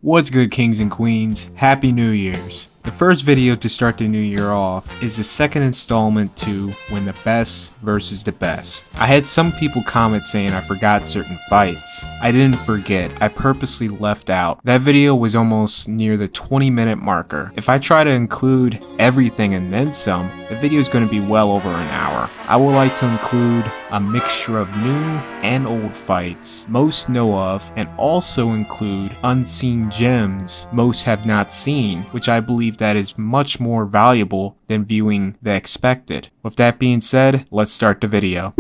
What's good, kings and queens? Happy New Year's. The first video to start the new year off is the second installment to When the Best versus the Best. I had some people comment saying I forgot certain fights. I didn't forget, I purposely left out. That video was almost near the 20-minute marker. If I try to include everything and then some, the video is going to be well over an hour. I would like to include a mixture of new and old fights most know of, and also include unseen gems most have not seen, which I believe that is much more valuable than viewing the expected. With that being said, let's start the video.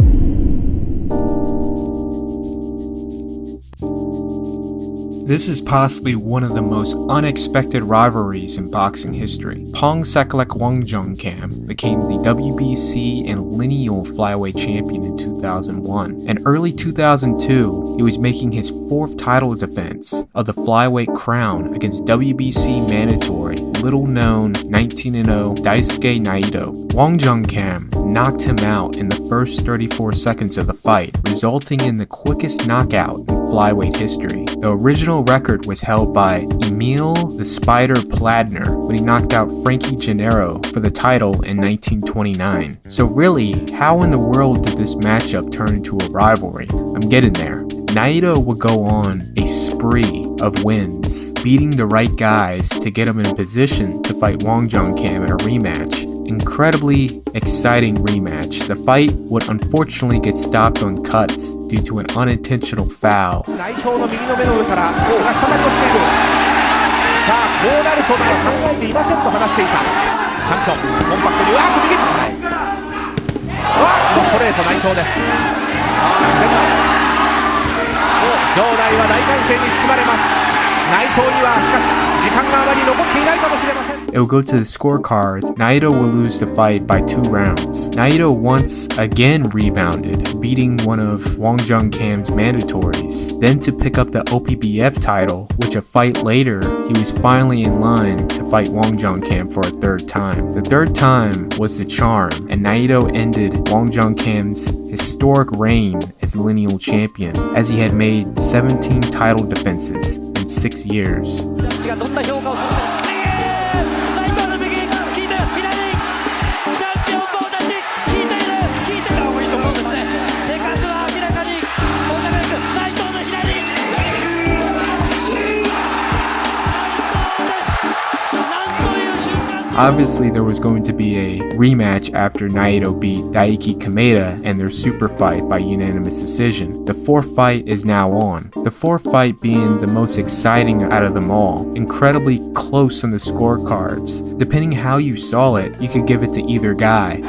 This is possibly one of the most unexpected rivalries in boxing history. Pong Sakalek Wong became the WBC and lineal flyweight champion in 2001. In early 2002, he was making his fourth title defense of the flyweight crown against WBC mandatory, little-known 19-0 Daisuke Naido. Wong knocked him out in the first 34 seconds of the fight, resulting in the quickest knockout in flyweight history. The original record was held by Emil the Spider Pladner when he knocked out Frankie Gennaro for the title in 1929. So really, how in the world did this matchup turn into a rivalry? I'm getting there. Naido would go on a spree of wins, beating the right guys to get him in position to fight Wong in a rematch. Incredibly exciting rematch. The fight would unfortunately get stopped on cuts due to an unintentional foul. It will go to the scorecards. Naido will lose the fight by 2 rounds. Naido once again rebounded, beating one of Wong Cam's mandatories, then to pick up the OPBF title, which a fight later, he was finally in line to fight Wong Cam for a third time. The third time was the charm, and Naido ended Wong Cam's historic reign as lineal champion, as he had made 17 title defenses in 6 years. Obviously, there was going to be a rematch after Naido beat Daiki Kameda and their super fight by unanimous decision. The fourth fight is now on. The fourth fight being the most exciting out of them all. Incredibly close on the scorecards. Depending how you saw it, you could give it to either guy.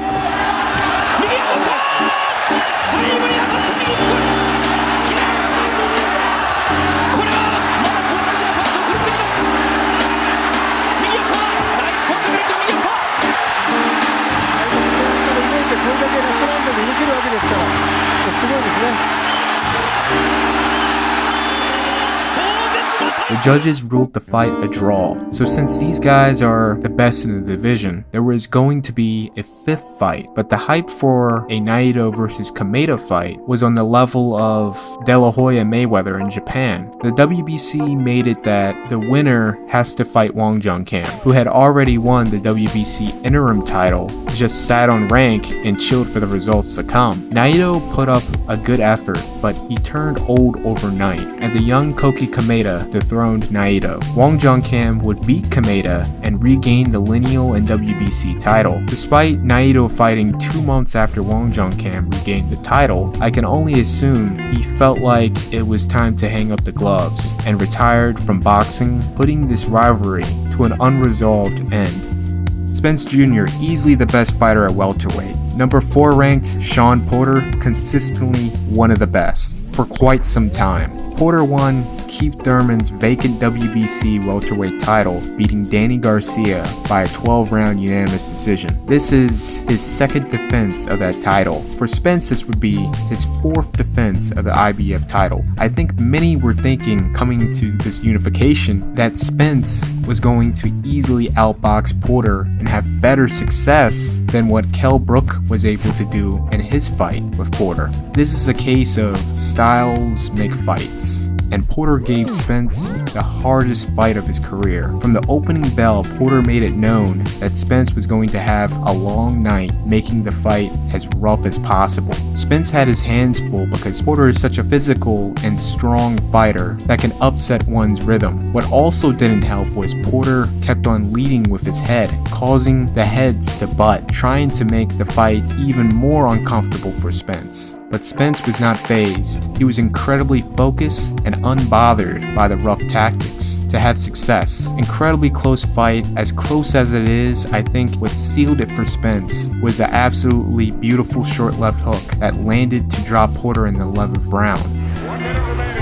The judges ruled the fight a draw, so since these guys are the best in the division, there was going to be a fifth fight, but the hype for a Naido versus Kameda fight was on the level of De La Hoya Mayweather in Japan. The WBC made it that the winner has to fight Wong Cam, who had already won the WBC interim title, just sat on rank and chilled for the results to come. Naido put up a good effort, but he turned old overnight, and the young Koki Kameda dethroned Naido. Wong Cam would beat Kameda and regain the lineal and WBC title. Despite Naido fighting 2 months after Wong Cam regained the title, I can only assume he felt like it was time to hang up the gloves and retired from boxing, putting this rivalry to an unresolved end. Spence Jr., easily the best fighter at welterweight. Number 4 ranked Shawn Porter, consistently one of the best for quite some time. Porter won Keith Thurman's vacant WBC welterweight title, beating Danny Garcia by a 12-round unanimous decision. This is his second defense of that title. For Spence, this would be his 4th defense of the IBF title. I think many were thinking, coming to this unification, that Spence was going to easily outbox Porter and have better success than what Kell Brook was able to do in his fight with Porter. This is a case of styles make fights. and Porter gave Spence the hardest fight of his career. From the opening bell, Porter made it known that Spence was going to have a long night, making the fight as rough as possible. Spence had his hands full because Porter is such a physical and strong fighter that can upset one's rhythm. What also didn't help was Porter kept on leading with his head, causing the heads to butt, trying to make the fight even more uncomfortable for Spence. But Spence was not fazed. He was incredibly focused and unbothered by the rough tactics to have success. Incredibly close fight, as close as it is. I think what sealed it for Spence was the absolutely beautiful short left hook that landed to drop Porter in the 11th round. 1 minute remaining.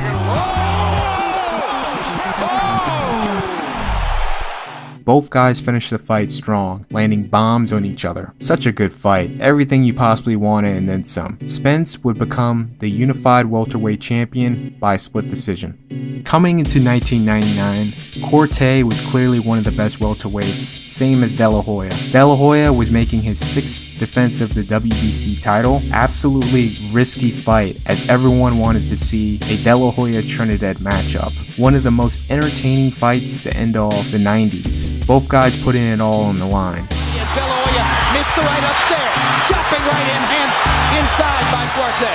Both guys finished the fight strong, landing bombs on each other. Such a good fight. Everything you possibly wanted and then some. Spence would become the unified welterweight champion by split decision. Coming into 1999, Corte was clearly one of the best welterweights, same as De La Hoya. De La Hoya was making his 6th defense of the WBC title. Absolutely risky fight, as everyone wanted to see a De La Hoya Trinidad matchup. One of the most entertaining fights to end off the 90s. Both guys putting it all on the line. Yes, De La Hoya missed the right upstairs. Dropping right in hand inside by Corte.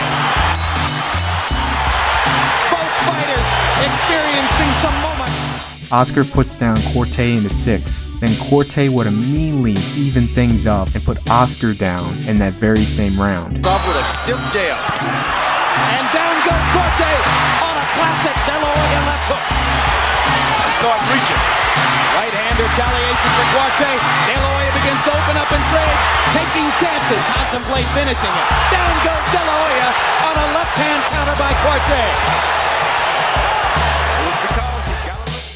Both fighters experiencing some moments. Oscar puts down Corte in the 6th. Then Corte would immediately even things up and put Oscar down in that very same round. Off with a stiff jab. And down goes Corte on a classic De La Hoya left hook. He starts reaching. Right hand retaliation for Corte. De La Hoya begins to open up and trade, taking chances. Contemplate finishing it. Down goes De La Hoya on a left hand counter by Corte.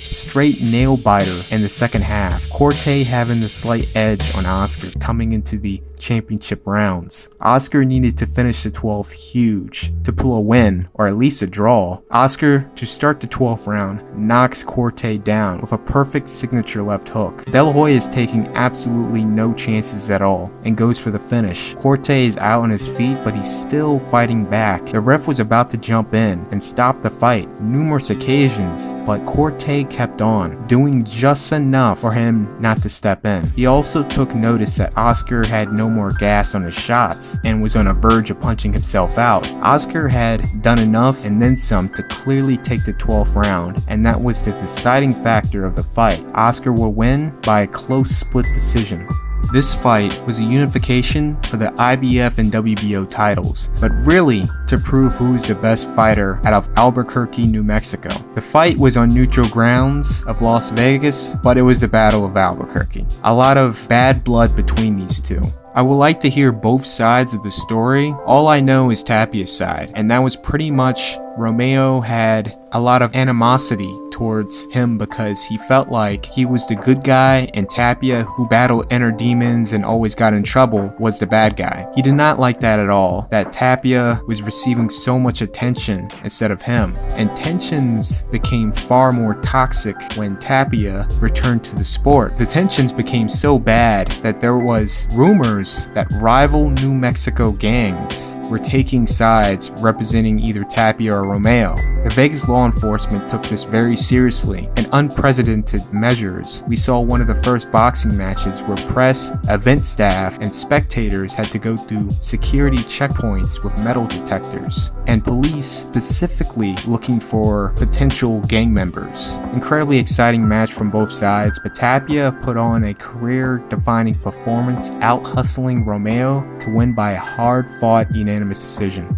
Straight nail biter in the second half. Corte having the slight edge on Oscar coming into the championship rounds. Oscar needed to finish the 12th huge to pull a win or at least a draw. Oscar, to start the 12th round, knocks Corte down with a perfect signature left hook. De La Hoya is taking absolutely no chances at all and goes for the finish. Corte is out on his feet, but he's still fighting back. The ref was about to jump in and stop the fight numerous occasions, but Corte kept on, doing just enough for him not to step in. He also took notice that Oscar had no more gas on his shots and was on a verge of punching himself out. Oscar had done enough and then some to clearly take the 12th round, and that was the deciding factor of the fight. Oscar will win by a close split decision. This fight was a unification for the IBF and WBO titles, but really to prove who's the best fighter out of Albuquerque, New Mexico. The fight was on neutral grounds of Las Vegas, but it was the Battle of Albuquerque. A lot of bad blood between these two. I would like to hear both sides of the story. All I know is Tapia's side, and that was pretty much Romeo had a lot of animosity towards him because he felt like he was the good guy and Tapia, who battled inner demons and always got in trouble, was the bad guy. He did not like that at all, that Tapia was receiving so much attention instead of him. And tensions became far more toxic when Tapia returned to the sport. The tensions became so bad that there was rumors that rival New Mexico gangs were taking sides representing either Tapia or Romeo. The Vegas law enforcement took this very seriously and unprecedented measures. We saw one of the first boxing matches where press, event staff, and spectators had to go through security checkpoints with metal detectors, and police specifically looking for potential gang members. Incredibly exciting match from both sides, but Tapia put on a career-defining performance, out-hustling Romeo to win by a hard-fought unanimous decision.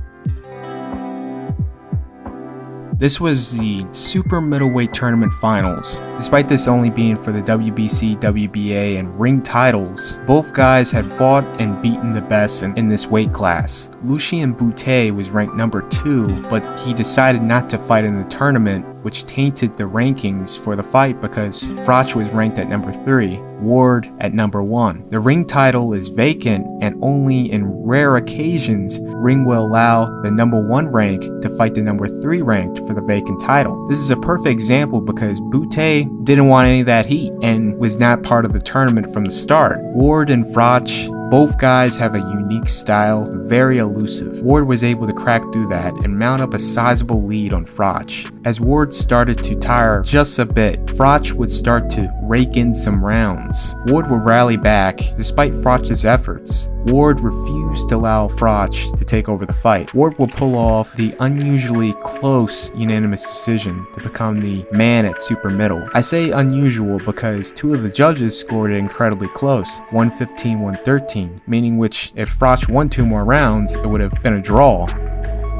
This was the Super Middleweight Tournament Finals. Despite this only being for the WBC, WBA, and ring titles, both guys had fought and beaten the best in this weight class. Lucien Boutte was ranked number 2, but he decided not to fight in the tournament, which tainted the rankings for the fight because Froch was ranked at number 3, Ward at number 1. The ring title is vacant, and only in rare occasions ring will allow the number 1 rank to fight the number 3 ranked for the vacant title. This is a perfect example because Boutte didn't want any of that heat and was not part of the tournament from the start. Ward and Froch, both guys have a unique style, very elusive. Ward was able to crack through that and mount up a sizable lead on Froch. As Ward started to tire just a bit, Froch would start to rake in some rounds. Ward would rally back despite Froch's efforts. Ward refused to allow Froch to take over the fight. Ward would pull off the unusually close unanimous decision to become the man at super middle. I say unusual because two of the judges scored it incredibly close, 115-113, meaning which if Froch won 2 more rounds, it would have been a draw.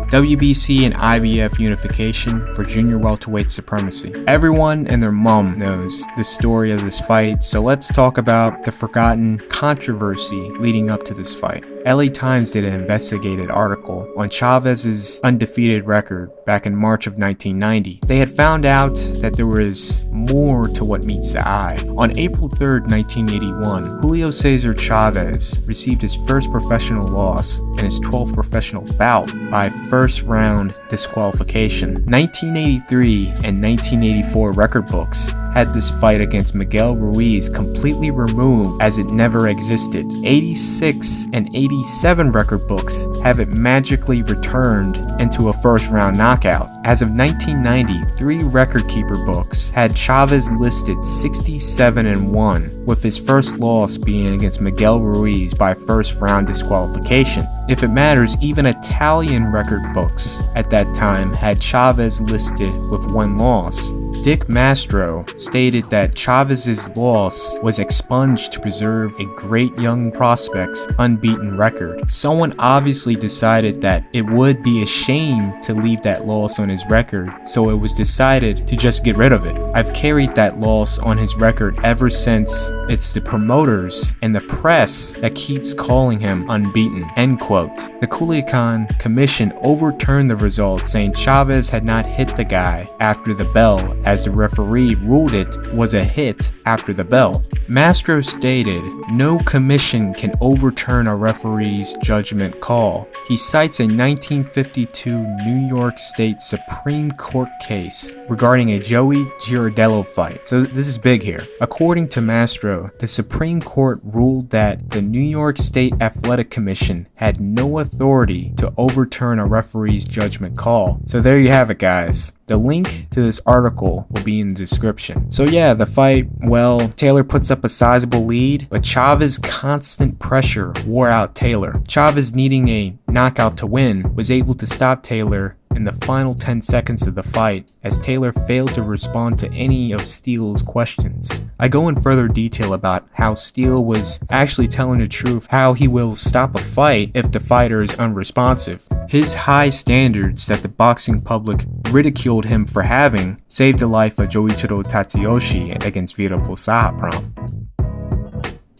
WBC and IBF unification for junior welterweight supremacy. Everyone and their mom knows the story of this fight, so let's talk about the forgotten controversy leading up to this fight. LA Times did an investigative article on Chavez's undefeated record back in March of 1990. They had found out that there was more to what meets the eye. On April 3rd, 1981, Julio Cesar Chavez received his first professional loss and his 12th professional bout by first round disqualification. 1983 and 1984 record books had this fight against Miguel Ruiz completely removed as it never existed. 86 and 87 record books have it magically returned into a first round knockout. As of 1990, 3 record keeper books had Chavez listed 67-1, with his first loss being against Miguel Ruiz by first round disqualification. If it matters, even Italian record books at that time had Chavez listed with 1 loss. Dick Mastro stated that Chavez's loss was expunged to preserve a great young prospect's unbeaten record. Someone obviously decided that it would be a shame to leave that loss on his record, so it was decided to just get rid of it. I've carried that loss on his record ever since. It's the promoters and the press that keeps calling him unbeaten." End quote. The Culiacan Commission overturned the result, saying Chavez had not hit the guy after the bell, as the referee ruled it was a hit after the bell. Mastro stated, "No commission can overturn a referee's judgment call." He cites a 1952 New York State Supreme Court case regarding a Joey Girardello fight. So this is big here. According to Mastro, the Supreme Court ruled that the New York State Athletic Commission had no authority to overturn a referee's judgment call. So there you have it, guys. The link to this article will be in the description. So yeah, the fight, well, Taylor puts up a sizable lead, but Chavez's constant pressure wore out Taylor. Chavez, needing a knockout to win, was able to stop Taylor in the final 10 seconds of the fight, as Taylor failed to respond to any of Steele's questions. I go in further detail about how Steele was actually telling the truth, how he will stop a fight if the fighter is unresponsive. His high standards that the boxing public ridiculed him for having saved the life of Joichiro Tatsuyoshi against Vira Posahapram.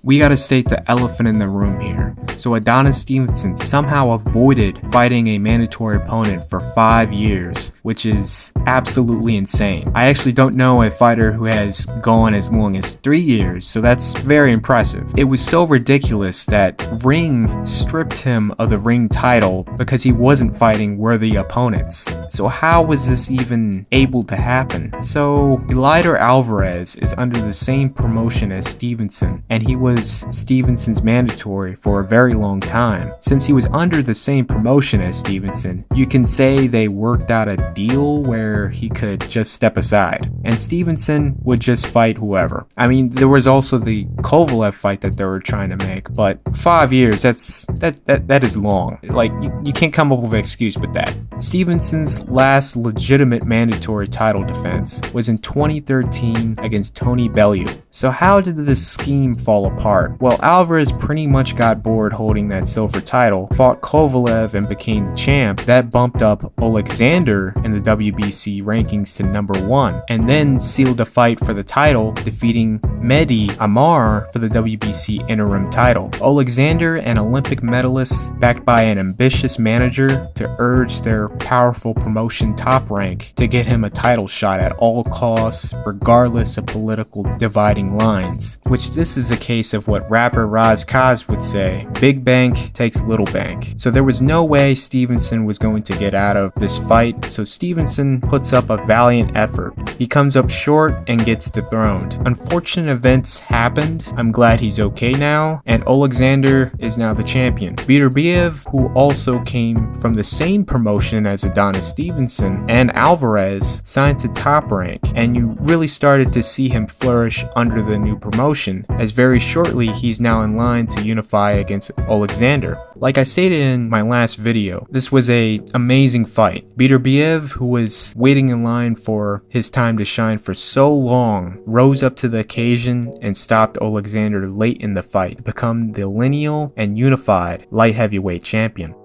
We gotta state the elephant in the room here. So Adonis Stevenson somehow avoided fighting a mandatory opponent for 5 years, which is absolutely insane. I actually don't know a fighter who has gone as long as 3 years, so that's very impressive. It was so ridiculous that Ring stripped him of the Ring title because he wasn't fighting worthy opponents. So how was this even able to happen? So Eleider Alvarez is under the same promotion as Stevenson, and he was Stevenson's mandatory for a very long time. Since he was under the same promotion as Stevenson, you can say they worked out a deal where he could just step aside, and Stevenson would just fight whoever. I mean, there was also the Kovalev fight that they were trying to make, but 5 years, that is long. Like, you can't come up with an excuse with that. Stevenson's last legitimate mandatory title defense was in 2013 against Tony Bellew. So how did this scheme fall apart? Well, Alvarez pretty much got bored holding that silver title, fought Kovalev and became the champ. That bumped up Alexander in the WBC rankings to number 1, and then sealed a fight for the title, defeating Mehdi Amar for the WBC interim title. Alexander, an Olympic medalist backed by an ambitious manager to urge their powerful promotion Top Rank to get him a title shot at all costs, regardless of political dividing lines, which this is a case of what rapper Raz Kaz would say, big bank takes little bank. So there was no way Stevenson was going to get out of this fight, so Stevenson puts up a valiant effort. He comes up short and gets dethroned. Unfortunate events happened. I'm glad he's okay now, and Alexander is now the champion. Beterbiev, who also came from the same promotion as Adonis Stevenson, and Alvarez signed to Top Rank, and you really started to see him flourish under the new promotion, as very shortly he's now in line to unify against Alexander. Like I stated in my last video, this was an amazing fight. Beterbiev, who was waiting in line for his time to shine for so long, rose up to the occasion and stopped Alexander late in the fight to become the lineal and unified light heavyweight champion.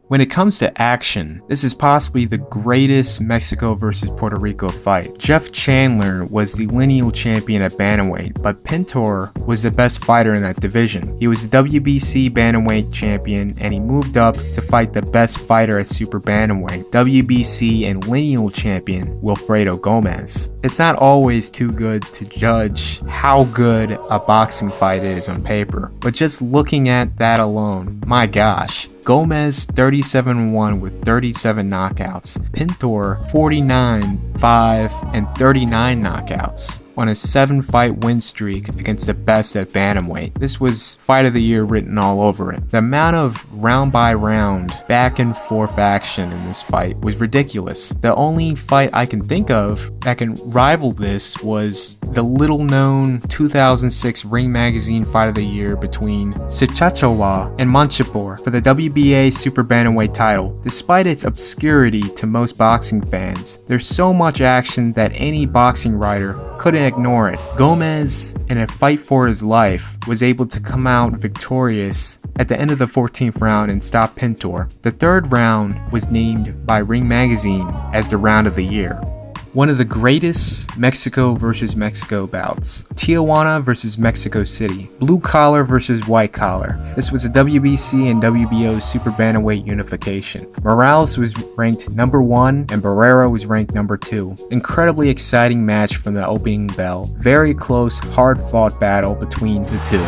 When it comes to action, this is possibly the greatest Mexico versus Puerto Rico fight. Jeff Chandler was the lineal champion at bantamweight, but Pintor was the best fighter in that division. He was the WBC bantamweight champion, and he moved up to fight the best fighter at super bantamweight, WBC and lineal champion Wilfredo Gomez. It's not always too good to judge how good a boxing fight is on paper, but just looking at that alone, my gosh. Gomez 37-1 with 37 knockouts. Pintor 49-5 and 39 knockouts on a 7-fight win streak against the best at bantamweight. This was fight of the year written all over it. The amount of round by round, back and forth action in this fight was ridiculous. The only fight I can think of that can rival this was the little known 2006 Ring Magazine fight of the year between Sachachawa and Manchapur for the WBA Super Bantamweight title. Despite its obscurity to most boxing fans, there's so much action that any boxing writer couldn't ignore it. Gomez, in a fight for his life, was able to come out victorious at the end of the 14th round and stop Pintor. The third round was named by Ring Magazine as the round of the year. One of the greatest Mexico versus Mexico bouts. Tijuana versus Mexico City. Blue collar versus white collar. This was a WBC and WBO Super Bantamweight unification. Morales was ranked number 1 and Barrera was ranked number 2. Incredibly exciting match from the opening bell. Very close, hard fought battle between the two.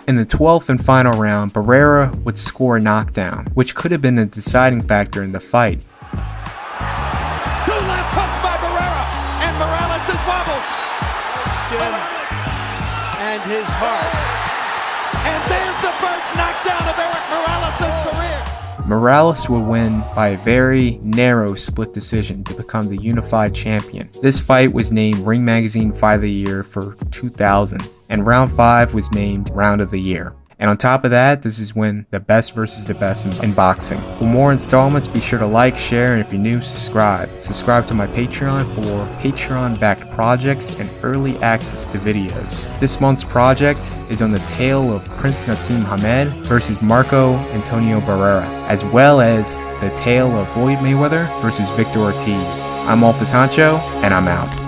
In the 12th and final round, Barrera would score a knockdown, which could have been a deciding factor in the fight. 2 left hooks by Barrera, and Morales is wobbled. Chin and his heart. And there's the first knockdown of Eric Morales' career. Morales would win by a very narrow split decision to become the unified champion. This fight was named Ring Magazine Fight of the Year for 2000. And round 5 was named Round of the Year. And on top of that, this is when the best versus the best in boxing. For more installments, be sure to like, share, and if you're new, subscribe. Subscribe to my Patreon for Patreon-backed projects and early access to videos. This month's project is on the tale of Prince Nassim Hamed versus Marco Antonio Barrera, as well as the tale of Floyd Mayweather versus Victor Ortiz. I'm Alpha Sancho, and I'm out.